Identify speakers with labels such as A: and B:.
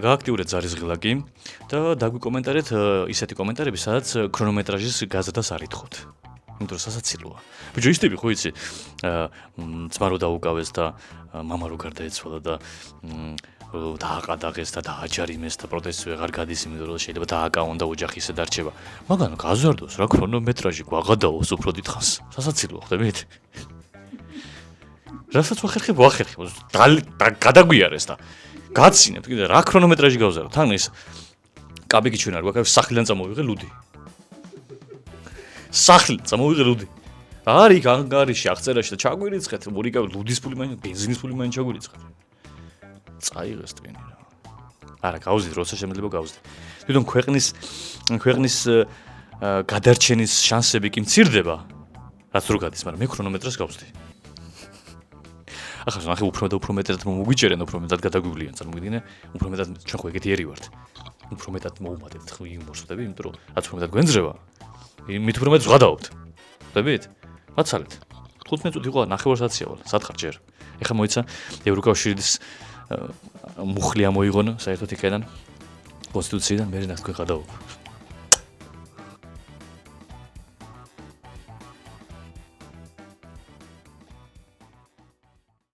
A: გააქტიურეთ ზარისღილა კი და დაგვიკომენტარეთ ისეთი კომენტარები, სადაც ქრონომეტრაჟის გაზრდას არ ითხოვთ. იმიტომ რომ სასაცილოა. ბიჭო, ისტები ხო იცი? ძმა რო დაუკავეს და მამა რო გარდაეცვალა და დააყადაღეს და დააჯარიმეს და პროტესტი ვეღარ გადის, იმიტომ რომ შეიძლება დააკავონ და ოჯახი ისე დარჩება. მაგრამ გაზარდოს რა ქრონომეტრაჟი გვაღადაოს უფრო დიდხანს. სასაცილოა, ხვდებით? რასაც ვახერხებ, გადაგვიარეს და გაცინებთ კიდე რა ქრონომეტრაჟი გავზარო. თან ეს კაბიკი ჩვენ არ გვაქვს, სახლიდან წამოვიღე ლუდი. სახლიდან წამოვიღე ლუდი. არ იქ ანგარიში აღწერაში და ჩაგვირიცხეთ, მორიგავ ლუდის ფული მაინც, ბენზინის ფული მაინც ჩაგვირიცხეთ. წაიღეს ტვინი რა. არა, გავზდით, როცა შემიძლია გავზდით. თვითონ ქვეყნის გადარჩენის შანსები კი მცირდება, რაც რო გადის, მაგრამ მე ქრონომეტრას გავზდი. ახლა ნახე უფრო მეტად მოგვიჭერენ, უფრო მეტად გადაგვივლიან, წარმოგიდგენე, უფრო მეტად ჩვენ ხო ეგეთი ერი ვართ. უფრო მეტად მოუმატებთ იუმორს, ხვდები, იმიტომ რომ რაც უფრო მეტად გვენძრება, მით უფრო მეტად ვღადაობთ. ხვდებით? მაცალეთ. 15 წუთი იყო ნახევარსაათია ვალ, სათხარ ჯერ. ეხლა მოიცა ევროკავშირის მუხლი ამოიღონ საერთოდ იქიდან კონსტიტუციიდან, მე რა თქვენ გადაობ.